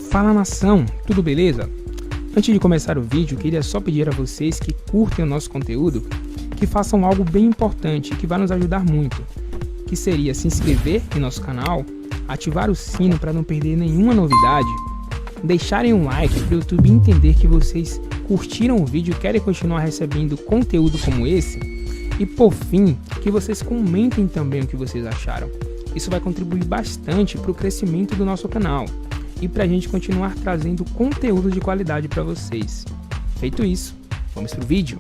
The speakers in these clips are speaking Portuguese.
Fala nação, tudo beleza? Antes de começar o vídeo, queria só pedir a vocês que curtem o nosso conteúdo, que façam algo bem importante que vai nos ajudar muito, que seria se inscrever em nosso canal, ativar o sino para não perder nenhuma novidade, deixarem um like para o YouTube entender que vocês curtiram o vídeo e querem continuar recebendo conteúdo como esse, e por fim, que vocês comentem também o que vocês acharam. Isso vai contribuir bastante para o crescimento do nosso canal e para a gente continuar trazendo conteúdo de qualidade para vocês. Feito isso, vamos pro vídeo.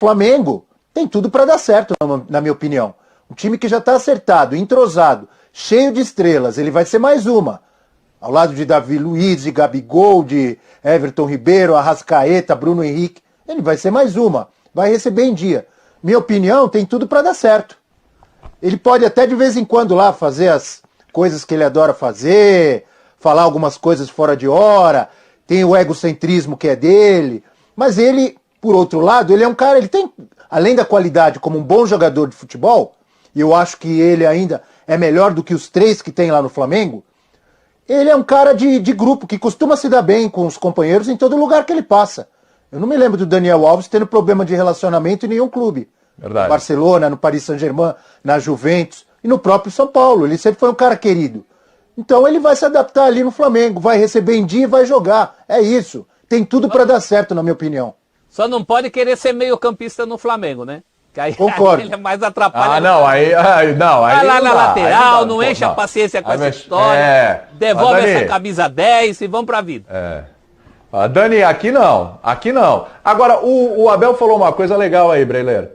Flamengo tem tudo para dar certo, na minha opinião. Um time que já está acertado, entrosado, cheio de estrelas. Ele vai ser mais uma. Ao lado de Davi Luiz, de Gabigol, de Everton Ribeiro, Arrascaeta, Bruno Henrique. Ele vai ser mais uma. Vai receber em dia. Minha opinião, tem tudo para dar certo. Ele pode até de vez em quando lá fazer as coisas que ele adora fazer, falar algumas coisas fora de hora, tem o egocentrismo que é dele, mas ele, por outro lado, ele é um cara, ele tem, além da qualidade como um bom jogador de futebol, e eu acho que ele ainda é melhor do que os 3 que tem lá no Flamengo, ele é um cara de grupo, que costuma se dar bem com os companheiros em todo lugar que ele passa. Eu não me lembro do Daniel Alves tendo problema de relacionamento em nenhum clube. Verdade. No Barcelona, no Paris Saint-Germain, na Juventus e no próprio São Paulo. Ele sempre foi um cara querido. Então ele vai se adaptar ali no Flamengo, vai receber em dia e vai jogar. É isso. Tem tudo para dar certo, na minha opinião. Só não pode querer ser meio-campista no Flamengo, né? Que aí, Concordo. Aí ele é mais atrapalha. Ah, não, aí não. Vai lá não na dá, lateral, não enche a paciência com essa história. Devolve Dani, essa camisa 10 e vamos pra vida. Dani, aqui não. Agora, o Abel falou uma coisa legal aí, Breiler.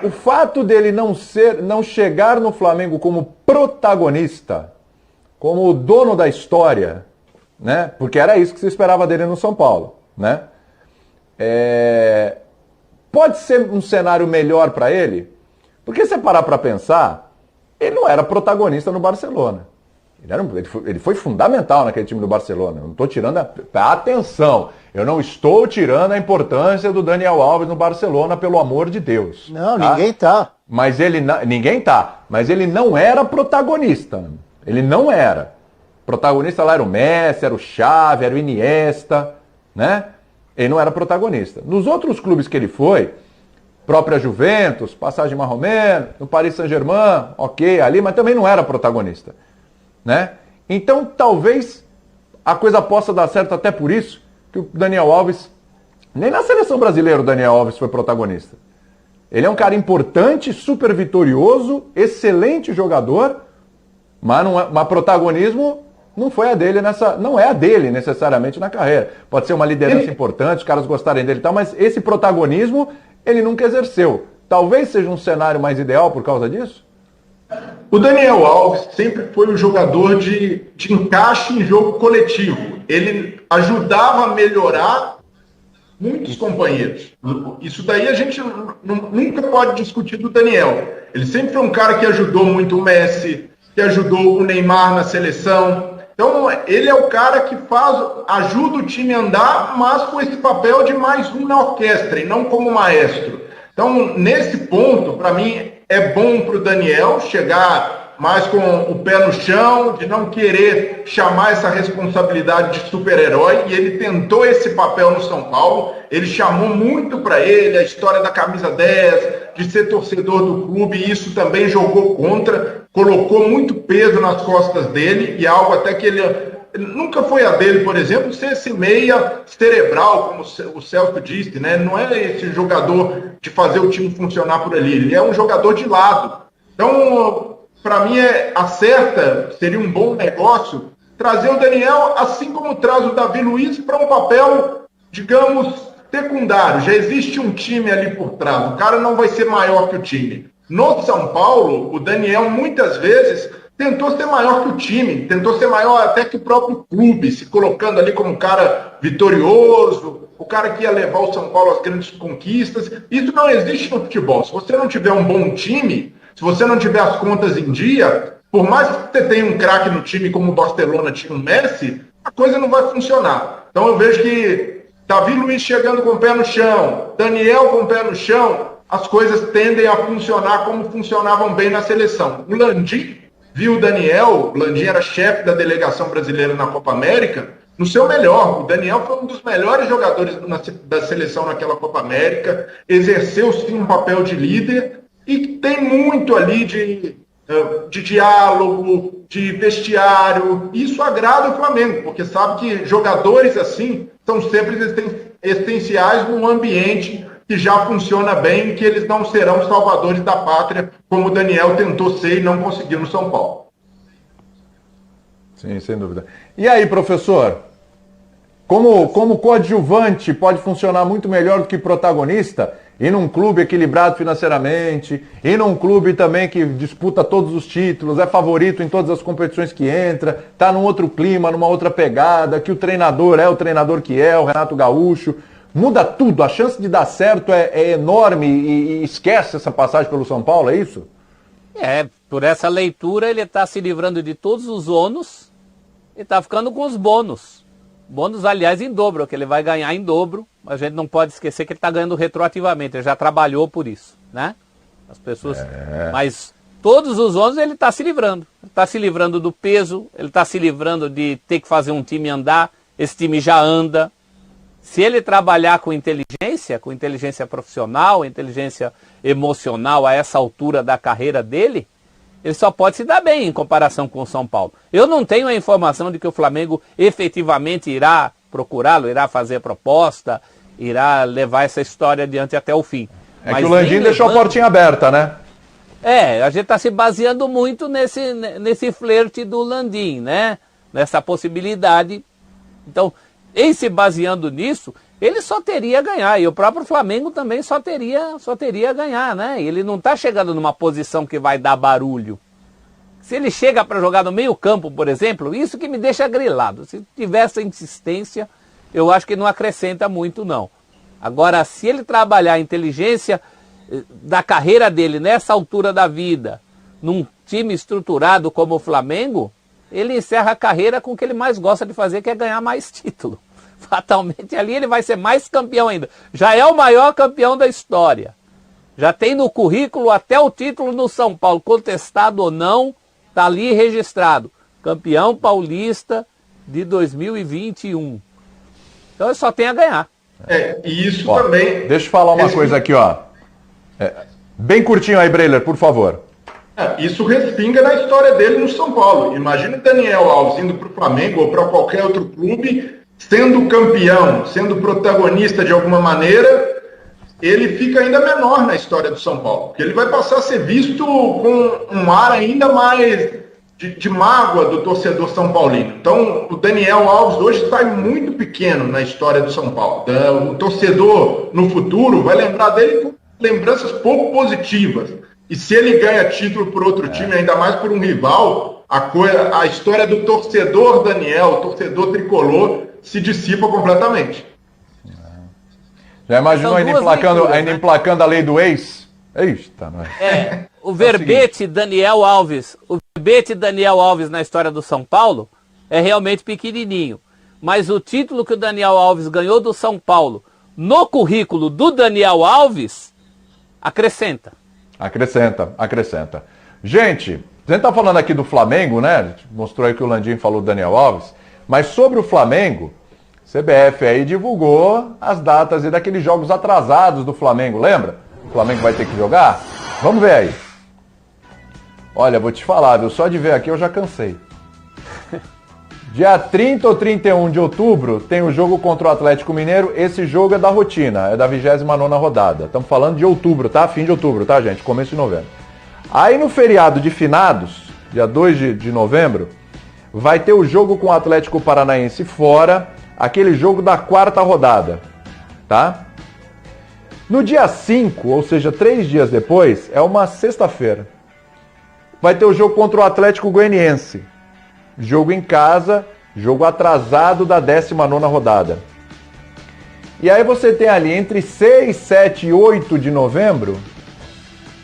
O fato dele não chegar no Flamengo como protagonista, como o dono da história, né? Porque era isso que se esperava dele no São Paulo, né? Pode ser um cenário melhor para ele, porque se você parar para pensar, ele não era protagonista no Barcelona. Ele foi fundamental naquele time do Barcelona. Eu não estou tirando atenção, eu não estou tirando a importância do Daniel Alves no Barcelona, pelo amor de Deus. Não, tá? Ninguém tá. Mas ninguém tá. Mas ele não era protagonista. Ele não era. Protagonista lá era o Messi, era o Xavi, era o Iniesta, né? Ele não era protagonista. Nos outros clubes que ele foi, própria Juventus, passagem marromeno, no Paris Saint-Germain, ok, ali, mas também não era protagonista, né? Então, talvez a coisa possa dar certo até por isso, que o Daniel Alves, nem na seleção brasileira o Daniel Alves foi protagonista. Ele é um cara importante, super vitorioso, excelente jogador, mas protagonismo não foi a dele não é a dele necessariamente na carreira. Pode ser uma liderança importante, os caras gostarem dele e tal, mas esse protagonismo ele nunca exerceu. Talvez seja um cenário mais ideal por causa disso? O Daniel Alves sempre foi um jogador de encaixe em jogo coletivo. Ele ajudava a melhorar muitos companheiros. Isso daí a gente nunca pode discutir do Daniel. Ele sempre foi um cara que ajudou muito o Messi, que ajudou o Neymar na seleção. Então, ele é o cara que ajuda o time a andar, mas com esse papel de mais um na orquestra, e não como maestro. Então, nesse ponto, para mim, é bom para o Daniel chegar mais com o pé no chão, de não querer chamar essa responsabilidade de super-herói, e ele tentou esse papel no São Paulo. Ele chamou muito para ele a história da camisa 10, de ser torcedor do clube, e isso também jogou contra, colocou muito peso nas costas dele, e algo até que ele nunca foi a dele, por exemplo, ser esse meia cerebral, como o Celso disse, né? Não é esse jogador de fazer o time funcionar por ali, ele é um jogador de lado. Então, para mim, seria um bom negócio trazer o Daniel, assim como traz o Davi Luiz, para um papel, digamos, secundário. Já existe um time ali por trás, o cara não vai ser maior que o time. No São Paulo, o Daniel muitas vezes tentou ser maior que o time, tentou ser maior até que o próprio clube, se colocando ali como um cara vitorioso, o cara que ia levar o São Paulo às grandes conquistas. Isso não existe no futebol. Se você não tiver um bom time, se você não tiver as contas em dia, por mais que você tenha um craque no time como o Barcelona tinha um Messi, a coisa não vai funcionar. Então eu vejo que Davi Luiz chegando com o pé no chão, Daniel com o pé no chão, as coisas tendem a funcionar como funcionavam bem na seleção. O Landim viu o Daniel, o Landim era chefe da delegação brasileira na Copa América, no seu melhor. O Daniel foi um dos melhores jogadores da seleção naquela Copa América, exerceu sim um papel de líder e tem muito ali de diálogo, de vestiário. Isso agrada o Flamengo, porque sabe que jogadores assim são sempre essenciais num ambiente que já funciona bem, que eles não serão salvadores da pátria, como o Daniel tentou ser e não conseguiu no São Paulo. Sim, sem dúvida. E aí, professor, como coadjuvante pode funcionar muito melhor do que protagonista, e num clube equilibrado financeiramente, e num clube também que disputa todos os títulos, é favorito em todas as competições que entra, está num outro clima, numa outra pegada, que o treinador é o treinador que é, o Renato Gaúcho. Muda tudo, a chance de dar certo é enorme e esquece essa passagem pelo São Paulo, é isso? Por essa leitura ele está se livrando de todos os ônus e está ficando com os bônus. Bônus, aliás, em dobro, que ele vai ganhar em dobro. A gente não pode esquecer que ele está ganhando retroativamente, ele já trabalhou por isso, né? As pessoas... Mas todos os ônus ele está se livrando. Ele está se livrando do peso, ele está se livrando de ter que fazer um time andar, esse time já anda. Se ele trabalhar com inteligência profissional, inteligência emocional a essa altura da carreira dele, ele só pode se dar bem em comparação com o São Paulo. Eu não tenho a informação de que o Flamengo efetivamente irá procurá-lo, irá fazer proposta, irá levar essa história adiante até o fim. Mas que o Landim deixou a portinha aberta, né? A gente está se baseando muito nesse flerte do Landim, né? Nessa possibilidade. Então, em se baseando nisso, ele só teria a ganhar. E o próprio Flamengo também só teria a ganhar, né? Ele não está chegando numa posição que vai dar barulho. Se ele chega para jogar no meio campo, por exemplo, isso que me deixa grilado. Se tiver essa insistência, eu acho que não acrescenta muito, não. Agora, se ele trabalhar a inteligência da carreira dele nessa altura da vida, num time estruturado como o Flamengo, ele encerra a carreira com o que ele mais gosta de fazer, que é ganhar mais título. Fatalmente ali ele vai ser mais campeão ainda. Já é o maior campeão da história. Já tem no currículo até o título no São Paulo, contestado ou não, está ali registrado. Campeão paulista de 2021. Então ele só tem a ganhar. E isso também... Deixa eu falar uma coisa aqui, ó. Bem curtinho aí, Breiler, por favor. Isso respinga na história dele no São Paulo. Imagina o Daniel Alves indo para o Flamengo ou para qualquer outro clube, sendo campeão, sendo protagonista de alguma maneira, ele fica ainda menor na história do São Paulo. Porque ele vai passar a ser visto com um ar ainda mais de mágoa do torcedor são paulino. Então, o Daniel Alves hoje está muito pequeno na história do São Paulo. O torcedor, no futuro, vai lembrar dele com lembranças pouco positivas. E se ele ganha título por outro time, ainda mais por um rival, a história do torcedor Daniel, torcedor tricolor, se dissipa completamente. Já imaginou ainda emplacando a lei do ex? Eita, nós. O verbete Daniel Alves, na história do São Paulo é realmente pequenininho. Mas o título que o Daniel Alves ganhou do São Paulo no currículo do Daniel Alves acrescenta. Acrescenta. Gente, a gente tá falando aqui do Flamengo, né? A gente mostrou aí que o Landim falou do Daniel Alves, mas sobre o Flamengo, CBF aí divulgou as datas e daqueles jogos atrasados do Flamengo, lembra? O Flamengo vai ter que jogar? Vamos ver aí. Olha, vou te falar, viu? Só de ver aqui eu já cansei. Dia 30 ou 31 de outubro tem o jogo contra o Atlético Mineiro. Esse jogo é da rotina, é da 29ª rodada. Estamos falando de outubro, tá? Fim de outubro, tá, gente? Começo de novembro. Aí no feriado de finados, dia 2 de novembro, vai ter o jogo com o Atlético Paranaense fora, aquele jogo da 4ª rodada, tá? No dia 5, ou seja, 3 dias depois, é uma sexta-feira, vai ter o jogo contra o Atlético Goianiense. Jogo em casa, jogo atrasado da 19ª rodada. E aí você tem ali entre 6, 7 e 8 de novembro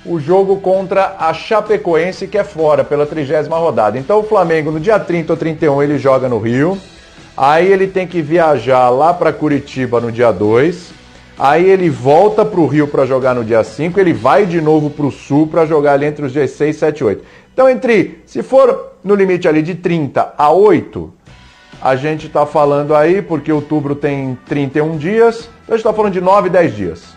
o jogo contra a Chapecoense, que é fora, pela 30ª rodada. Então o Flamengo no dia 30 ou 31 ele joga no Rio, aí ele tem que viajar lá para Curitiba no dia 2, Aí ele volta para o Rio para jogar no dia 5, ele vai de novo para o Sul para jogar ali entre os dias 6, 7 e 8. Então, se for no limite ali de 30 a 8, a gente está falando aí, porque outubro tem 31 dias, então a gente está falando de 9, 10 dias.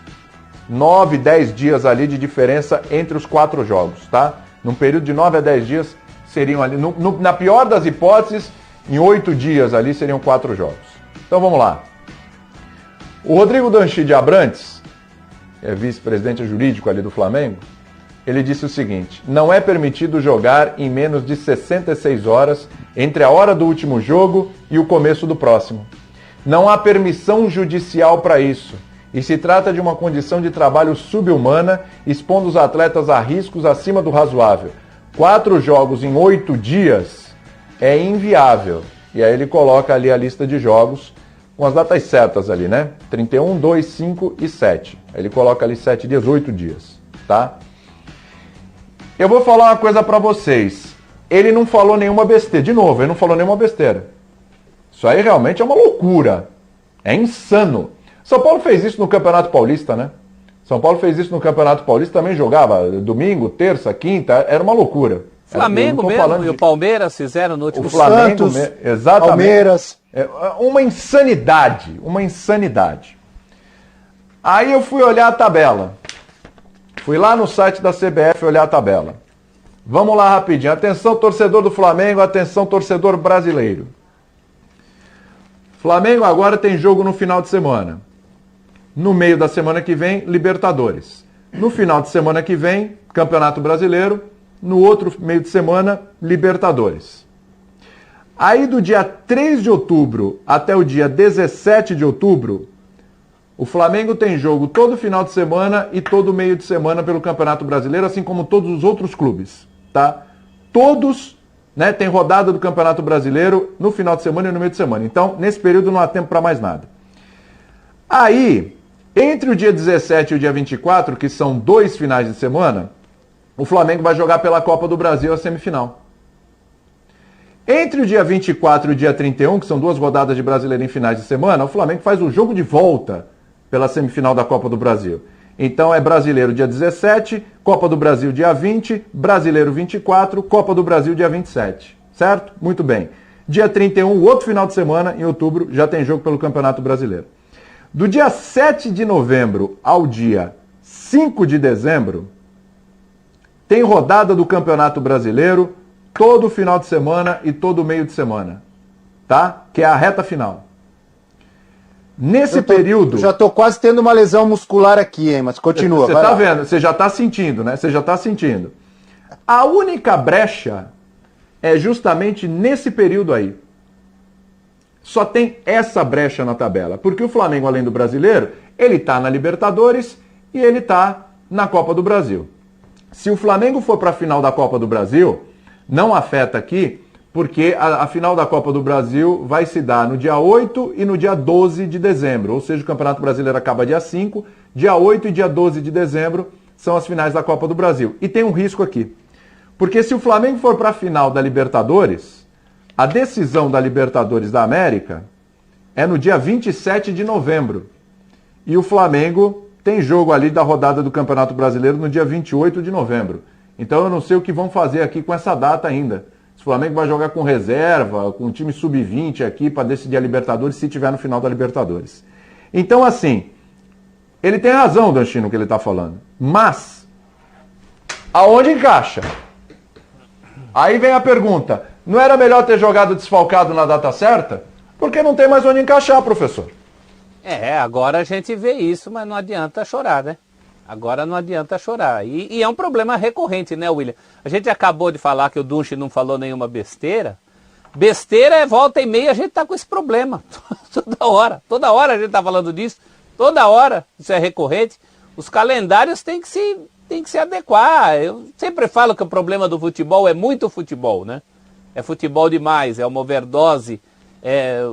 9, 10 dias ali de diferença entre os 4 jogos, tá? Num período de 9 a 10 dias, seriam ali, na pior das hipóteses, em 8 dias ali seriam 4 jogos. Então vamos lá. O Rodrigo Danchi de Abrantes, que é vice-presidente jurídico ali do Flamengo, ele disse o seguinte: não é permitido jogar em menos de 66 horas entre a hora do último jogo e o começo do próximo. Não há permissão judicial para isso. E se trata de uma condição de trabalho subhumana, expondo os atletas a riscos acima do razoável. 4 jogos em 8 dias é inviável. E aí ele coloca ali a lista de jogos com as datas certas ali, né? 31, 2, 5 e 7. Aí ele coloca ali 7 dias, 8 dias, tá? Eu vou falar uma coisa pra vocês. Ele não falou nenhuma besteira. De novo, ele não falou nenhuma besteira. Isso aí realmente é uma loucura. É insano. São Paulo fez isso no Campeonato Paulista, né? São Paulo fez isso no Campeonato Paulista, também jogava domingo, terça, quinta, era uma loucura. Flamengo mesmo e o Palmeiras fizeram no último Flamengo, Santos, exatamente. Palmeiras. É uma insanidade, uma insanidade. Aí eu fui olhar a tabela. Fui lá no site da CBF olhar a tabela. Vamos lá rapidinho. Atenção, torcedor do Flamengo, atenção, torcedor brasileiro. Flamengo agora tem jogo no final de semana. No meio da semana que vem, Libertadores. No final de semana que vem, Campeonato Brasileiro. No outro meio de semana, Libertadores. Aí do dia 3 de outubro até o dia 17 de outubro, o Flamengo tem jogo todo final de semana e todo meio de semana pelo Campeonato Brasileiro, assim como todos os outros clubes, tá? Todos, né, tem rodada do Campeonato Brasileiro no final de semana e no meio de semana. Então, nesse período não há tempo para mais nada. Aí, entre o dia 17 e o dia 24, que são 2 finais de semana, o Flamengo vai jogar pela Copa do Brasil a semifinal. Entre o dia 24 e o dia 31, que são 2 rodadas de Brasileiro em finais de semana, o Flamengo faz o jogo de volta pela semifinal da Copa do Brasil. Então é Brasileiro dia 17, Copa do Brasil dia 20, Brasileiro 24, Copa do Brasil dia 27. Certo? Muito bem. Dia 31, outro final de semana, em outubro, já tem jogo pelo Campeonato Brasileiro. Do dia 7 de novembro ao dia 5 de dezembro, tem rodada do Campeonato Brasileiro todo final de semana e todo meio de semana, tá? Que é a reta final. Nesse período... Já tô quase tendo uma lesão muscular aqui, hein? Mas continua. Você tá vendo, você já tá sentindo, né? Você já tá sentindo. A única brecha é justamente nesse período aí. Só tem essa brecha na tabela. Porque o Flamengo, além do Brasileiro, ele tá na Libertadores e ele tá na Copa do Brasil. Se o Flamengo for para a final da Copa do Brasil, não afeta aqui, porque a final da Copa do Brasil vai se dar no dia 8 e no dia 12 de dezembro. Ou seja, o Campeonato Brasileiro acaba dia 5, dia 8 e dia 12 de dezembro são as finais da Copa do Brasil. E tem um risco aqui. Porque se o Flamengo for para a final da Libertadores, a decisão da Libertadores da América é no dia 27 de novembro. E o Flamengo tem jogo ali da rodada do Campeonato Brasileiro no dia 28 de novembro. Então eu não sei o que vão fazer aqui com essa data ainda. Se o Flamengo vai jogar com reserva, com um time sub-20 aqui para decidir a Libertadores, se tiver no final da Libertadores. Então assim, ele tem razão, Danchino, no que ele está falando. Mas, aonde encaixa? Aí vem a pergunta, não era melhor ter jogado desfalcado na data certa? Porque não tem mais onde encaixar, professor. Agora a gente vê isso, mas não adianta chorar, né? Agora não adianta chorar. E é um problema recorrente, né, William? A gente acabou de falar que o Dunchi não falou nenhuma besteira. Besteira é volta e meia, a gente tá com esse problema. Toda hora a gente tá falando disso. Toda hora, isso é recorrente. Os calendários têm que se adequar. Eu sempre falo que o problema do futebol é muito futebol, né? É futebol demais, é uma overdose, é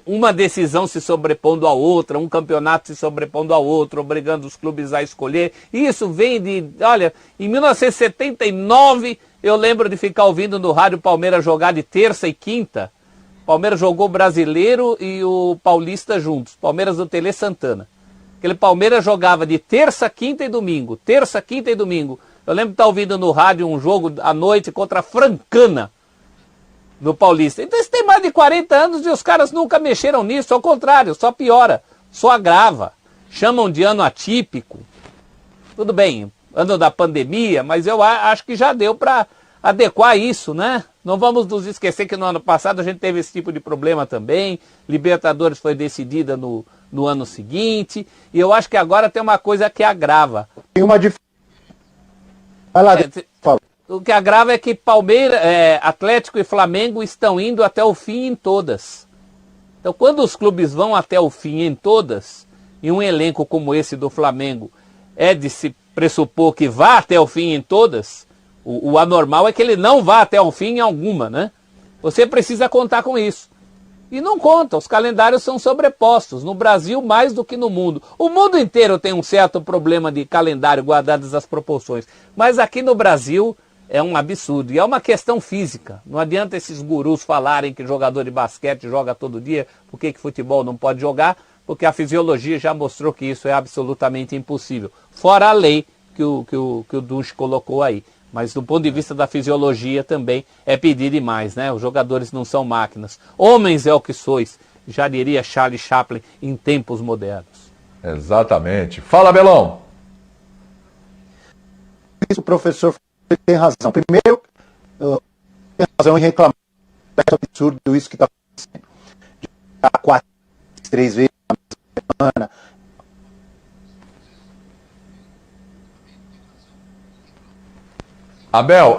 uma decisão se sobrepondo à outra, um campeonato se sobrepondo ao outro, obrigando os clubes a escolher. Isso vem de... Olha, em 1979, eu lembro de ficar ouvindo no rádio Palmeiras jogar de terça e quinta. Palmeiras jogou o Brasileiro e o Paulista juntos. Palmeiras do Tele Santana. Aquele Palmeiras jogava de terça, quinta e domingo. Terça, quinta e domingo. Eu lembro de estar ouvindo no rádio um jogo à noite contra a Francana, no Paulista. Então isso tem mais de 40 anos e os caras nunca mexeram nisso. Ao contrário, só piora, só agrava. Chamam de ano atípico. Tudo bem, ano da pandemia, mas eu acho que já deu para adequar isso, né? Não vamos nos esquecer que no ano passado a gente teve esse tipo de problema também. Libertadores foi decidida no ano seguinte. E eu acho que agora tem uma coisa que agrava. Tem uma diferença. Vai lá, fala. O que agrava é que Palmeiras, Atlético e Flamengo estão indo até o fim em todas. Então, quando os clubes vão até o fim em todas, e um elenco como esse do Flamengo é de se pressupor que vá até o fim em todas, o anormal é que ele não vá até o fim em alguma, né? Você precisa contar com isso. E não conta, os calendários são sobrepostos, no Brasil mais do que no mundo. O mundo inteiro tem um certo problema de calendário, guardadas as proporções. Mas aqui no Brasil é um absurdo. E é uma questão física. Não adianta esses gurus falarem que jogador de basquete joga todo dia, por que futebol não pode jogar? Porque a fisiologia já mostrou que isso é absolutamente impossível. Fora a lei que o Dusch colocou aí. Mas do ponto de vista da fisiologia também é pedir demais, né? Os jogadores não são máquinas. Homens é o que sois, já diria Charlie Chaplin em tempos modernos. Exatamente. Fala, Belão. O professor tem razão. Primeiro, tem razão em reclamar. É absurdo isso que está acontecendo. Já 4, 3 vezes na mesma semana. Abel,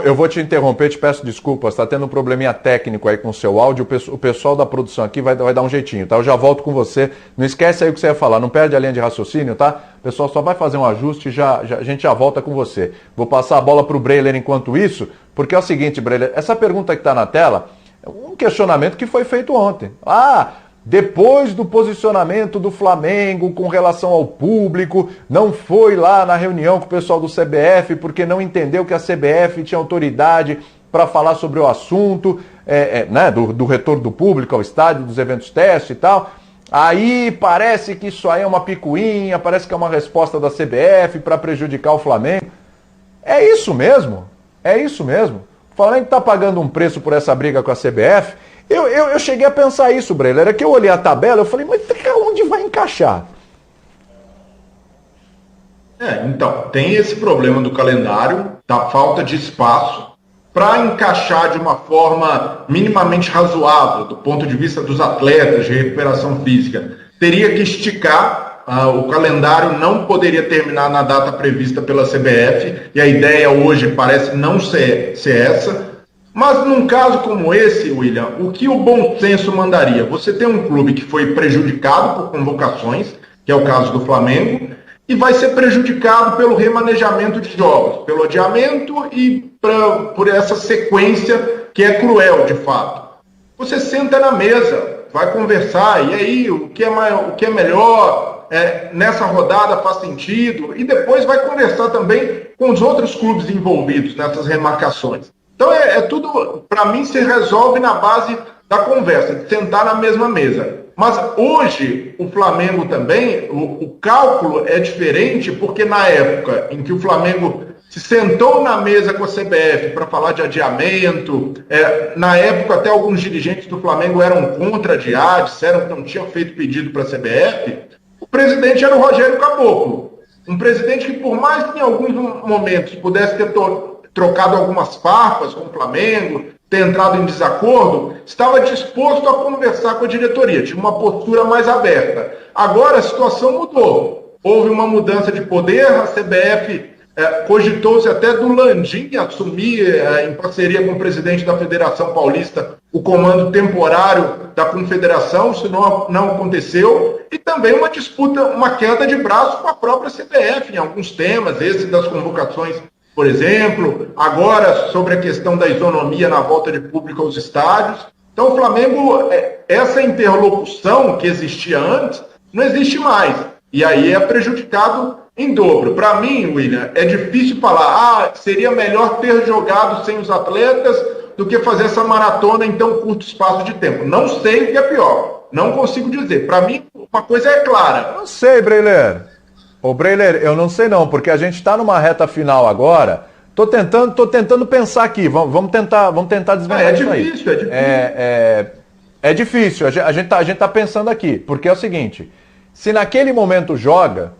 eu vou te interromper, te peço desculpas, está tendo um probleminha técnico aí com o seu áudio, o pessoal da produção aqui vai dar um jeitinho, tá? Eu já volto com você, não esquece aí o que você ia falar, não perde a linha de raciocínio, tá? O pessoal só vai fazer um ajuste e a gente já volta com você. Vou passar a bola para o Breiler enquanto isso, porque é o seguinte, Breiler, essa pergunta que está na tela é um questionamento que foi feito ontem. Depois do posicionamento do Flamengo com relação ao público, não foi lá na reunião com o pessoal do CBF porque não entendeu que a CBF tinha autoridade para falar sobre o assunto, né, do retorno do público ao estádio, dos eventos teste e tal. Aí parece que isso aí é uma picuinha, parece que é uma resposta da CBF para prejudicar o Flamengo. É isso mesmo? É isso mesmo? O Flamengo está pagando um preço por essa briga com a CBF. Eu cheguei a pensar isso, Breiler. Era que eu olhei a tabela, eu falei, mas onde vai encaixar? Então, tem esse problema do calendário, da falta de espaço, para encaixar de uma forma minimamente razoável, do ponto de vista dos atletas, de recuperação física. Teria que esticar, o calendário não poderia terminar na data prevista pela CBF, e a ideia hoje parece não ser essa. Mas num caso como esse, William, o que o bom senso mandaria? Você tem um clube que foi prejudicado por convocações, que é o caso do Flamengo, e vai ser prejudicado pelo remanejamento de jogos, pelo adiamento e por essa sequência que é cruel, de fato. Você senta na mesa, vai conversar, e aí o que é melhor, nessa rodada faz sentido, e depois vai conversar também com os outros clubes envolvidos nessas remarcações. Então tudo, para mim, se resolve na base da conversa, de sentar na mesma mesa. Mas hoje, o Flamengo também, o cálculo é diferente, porque na época em que o Flamengo se sentou na mesa com a CBF para falar de adiamento, na época até alguns dirigentes do Flamengo eram contra adiar, disseram que não tinham feito pedido para a CBF, o presidente era o Rogério Caboclo. Um presidente que, por mais que em alguns momentos pudesse ter trocado algumas farpas com o Flamengo, ter entrado em desacordo, estava disposto a conversar com a diretoria, tinha uma postura mais aberta. Agora a situação mudou. Houve uma mudança de poder, a CBF cogitou-se até do Landim assumir, em parceria com o presidente da Federação Paulista, o comando temporário da Confederação, isso não aconteceu, e também uma disputa, uma queda de braço com a própria CBF em alguns temas, esse das convocações, por exemplo, agora sobre a questão da isonomia na volta de público aos estádios. Então o Flamengo, essa interlocução que existia antes, não existe mais. E aí é prejudicado em dobro. Para mim, William, é difícil falar, seria melhor ter jogado sem os atletas do que fazer essa maratona em tão curto espaço de tempo. Não sei o que é pior. Não consigo dizer. Para mim, uma coisa é clara. Não sei, Breiler. Ô, Breiler, eu não sei não, porque a gente está numa reta final agora. Tô tentando pensar aqui. Vamos tentar desvendar isso aí. É difícil. A gente tá pensando aqui, porque é o seguinte: se naquele momento joga,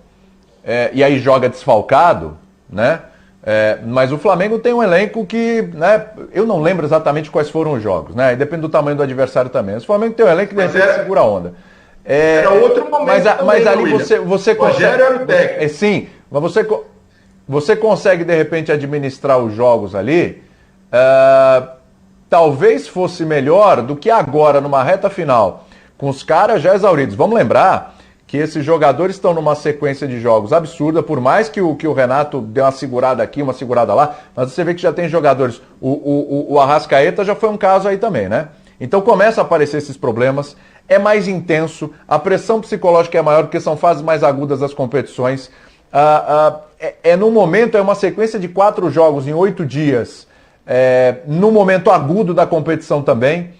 e aí joga desfalcado, né? Mas o Flamengo tem um elenco que, né? Eu não lembro exatamente quais foram os jogos, né? E depende do tamanho do adversário também. Mas o Flamengo tem um elenco que segura a onda. Era outro momento. Mas ali você consegue. Rogério era o técnico. Sim, mas você consegue de repente administrar os jogos ali. Talvez fosse melhor do que agora, numa reta final, com os caras já exauridos. Vamos lembrar que esses jogadores estão numa sequência de jogos absurda, por mais que o Renato dê uma segurada aqui, uma segurada lá, mas você vê que já tem jogadores. O Arrascaeta já foi um caso aí também, né? Então começa a aparecer esses problemas, é mais intenso, a pressão psicológica é maior, porque são fases mais agudas das competições. No momento, é uma sequência de 4 jogos em 8 dias, no momento agudo da competição também,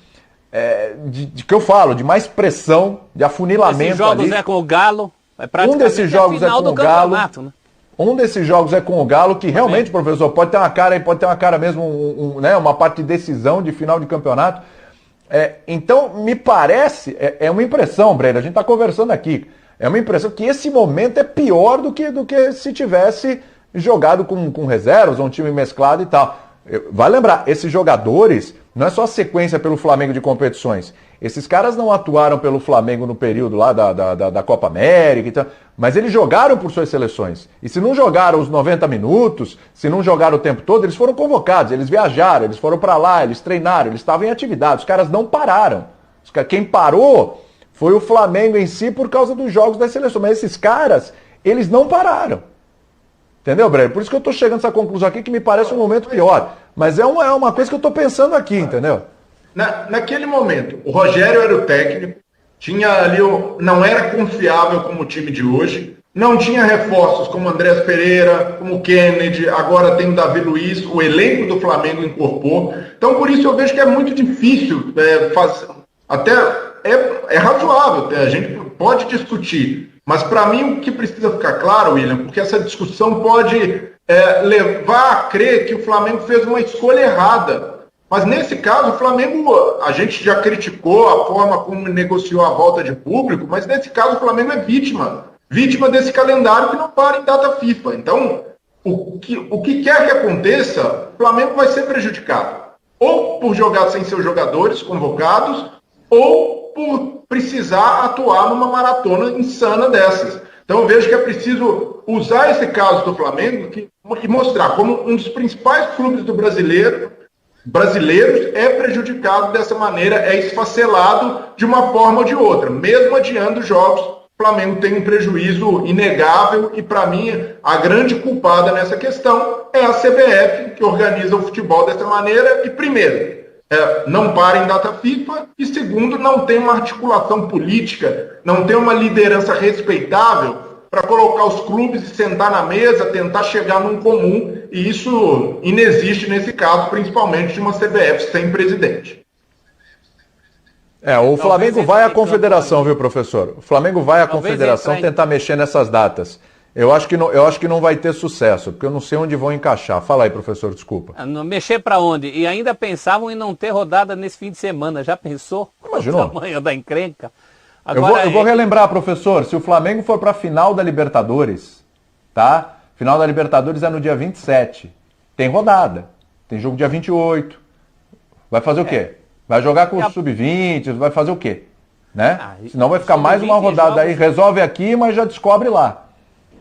de que eu falo, de mais pressão, de afunilamento. Esses jogos ali. É com o Galo, Um desses jogos é com o Galo. Né? Um desses jogos é com o Galo, que realmente, professor, pode ter uma cara mesmo, né, uma parte de decisão de final de campeonato. Então, me parece, é uma impressão, Breno, a gente está conversando aqui, é uma impressão que esse momento é pior do que se tivesse jogado com reservas, ou um time mesclado e tal. Vai lembrar, esses jogadores, não é só sequência pelo Flamengo de competições, esses caras não atuaram pelo Flamengo no período lá da Copa América e tal, mas eles jogaram por suas seleções. E se não jogaram os 90 minutos, se não jogaram o tempo todo, eles foram convocados, eles viajaram, eles foram para lá, eles treinaram, eles estavam em atividade, os caras não pararam. Quem parou foi o Flamengo em si por causa dos jogos da seleção, mas esses caras, eles não pararam. Entendeu, Breno? Por isso que eu estou chegando a essa conclusão aqui, que me parece um momento pior. Mas é uma coisa que eu estou pensando aqui, entendeu? Naquele momento, o Rogério era o técnico, tinha ali, não era confiável como o time de hoje, não tinha reforços como Andrés Pereira, como Kennedy, agora tem o Davi Luiz, o elenco do Flamengo incorporou. Então, por isso eu vejo que é muito difícil fazer. Até é razoável, a gente pode discutir. Mas para mim o que precisa ficar claro, William, porque essa discussão pode levar a crer que o Flamengo fez uma escolha errada. Mas nesse caso, o Flamengo, a gente já criticou a forma como negociou a volta de público, mas nesse caso o Flamengo é vítima desse calendário que não para em data FIFA. Então, o que quer que aconteça, o Flamengo vai ser prejudicado. Ou por jogar sem seus jogadores convocados, ou por precisar atuar numa maratona insana dessas. Então eu vejo que é preciso usar esse caso do Flamengo e mostrar como um dos principais clubes do brasileiros é prejudicado dessa maneira, é esfacelado de uma forma ou de outra. Mesmo adiando jogos, o Flamengo tem um prejuízo inegável e, para mim, a grande culpada nessa questão é a CBF, que organiza o futebol dessa maneira e, primeiro, não para em data FIFA e, segundo, não tem uma articulação política, não tem uma liderança respeitável para colocar os clubes e sentar na mesa, tentar chegar num comum, e isso inexiste nesse caso, principalmente de uma CBF sem presidente. O Flamengo vai à confederação, viu, professor? O Flamengo vai à confederação tentar mexer nessas datas. Eu acho que não vai ter sucesso, porque eu não sei onde vão encaixar. Fala aí, professor, desculpa. Mexer para onde? E ainda pensavam em não ter rodada nesse fim de semana. Já pensou? Imaginou? O tamanho da encrenca. Agora, eu vou relembrar, professor, se o Flamengo for para a final da Libertadores, tá? Final da Libertadores é no dia 27. Tem rodada. Tem jogo dia 28. Vai fazer o quê? Vai jogar com o Sub-20, vai fazer o quê? Né? Senão vai ficar mais uma rodada aí. Resolve aqui, mas já descobre lá.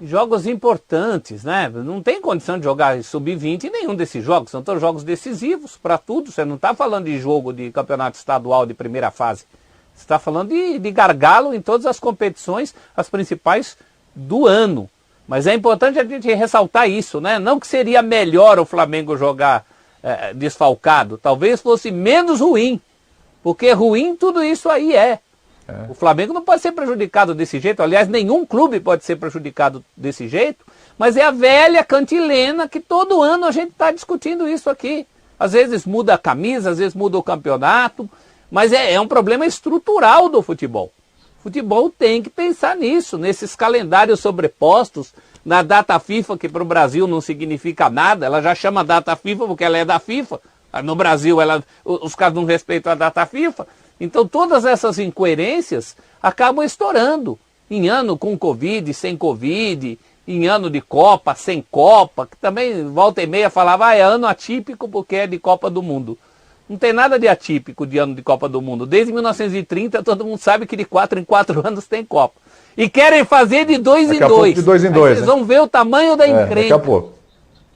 Jogos importantes, né? Não tem condição de jogar Sub-20 em nenhum desses jogos. São todos jogos decisivos para tudo. Você não está falando de jogo de campeonato estadual de primeira fase. Você está falando de gargalo em todas as competições, as principais do ano. Mas é importante a gente ressaltar isso, né? Não que seria melhor o Flamengo jogar desfalcado. Talvez fosse menos ruim. Porque ruim tudo isso aí é. O Flamengo não pode ser prejudicado desse jeito. Aliás, nenhum clube pode ser prejudicado desse jeito. Mas é a velha cantilena que todo ano a gente está discutindo isso aqui. Às vezes muda a camisa, às vezes muda o campeonato. Mas é um problema estrutural do futebol. O futebol tem que pensar nisso, nesses calendários sobrepostos, na data FIFA, que para o Brasil não significa nada, ela já chama data FIFA porque ela é da FIFA. No Brasil, os caras não respeitam a data FIFA. Então, todas essas incoerências acabam estourando. Em ano com Covid, sem Covid, em ano de Copa, sem Copa, que também volta e meia falava, é ano atípico porque é de Copa do Mundo. Não tem nada de atípico de ano de Copa do Mundo. Desde 1930, todo mundo sabe que de 4 em 4 anos tem Copa. E querem fazer de 2 em 2. De 2 em 2. Vocês vão ver o tamanho da encrenca. Daqui a pouco.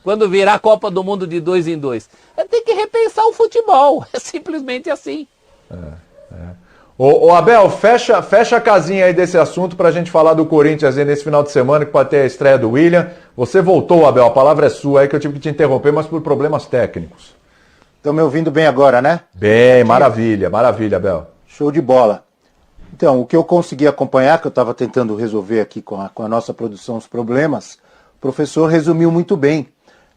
Quando virar a Copa do Mundo de 2 em 2. Tem que repensar o futebol. É simplesmente assim. Ô Abel, fecha a casinha aí desse assunto pra gente falar do Corinthians aí nesse final de semana, que pode ter a estreia do William. Você voltou, Abel, a palavra é sua aí, que eu tive que te interromper, mas por problemas técnicos. Estão me ouvindo bem agora, né? Bem, maravilha, Abel. Show de bola. Então, o que eu consegui acompanhar, que eu estava tentando resolver aqui com a nossa produção os problemas, o professor resumiu muito bem.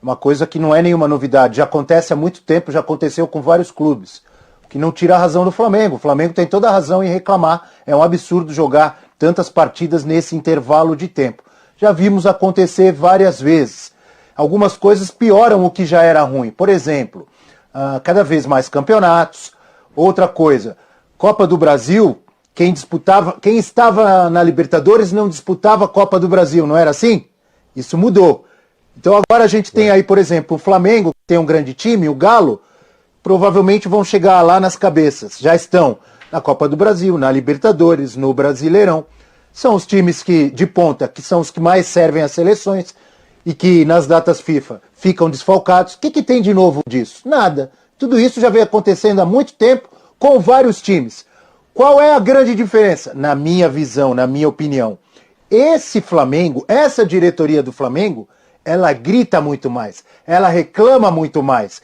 Uma coisa que não é nenhuma novidade, já acontece há muito tempo, já aconteceu com vários clubes. O que não tira a razão do Flamengo. O Flamengo tem toda a razão em reclamar. É um absurdo jogar tantas partidas nesse intervalo de tempo. Já vimos acontecer várias vezes. Algumas coisas pioram o que já era ruim. Por exemplo, cada vez mais campeonatos. Outra coisa, Copa do Brasil, quem estava na Libertadores não disputava a Copa do Brasil, não era assim? Isso mudou. Então agora a gente tem aí, por exemplo, o Flamengo, que tem um grande time, o Galo, provavelmente vão chegar lá nas cabeças. Já estão na Copa do Brasil, na Libertadores, no Brasileirão. São os times de ponta, que são os que mais servem às seleções e que nas datas FIFA ficam desfalcados. O que tem de novo disso? Nada. Tudo isso já vem acontecendo há muito tempo com vários times. Qual é a grande diferença? Na minha visão, na minha opinião, esse Flamengo, essa diretoria do Flamengo, ela grita muito mais, ela reclama muito mais.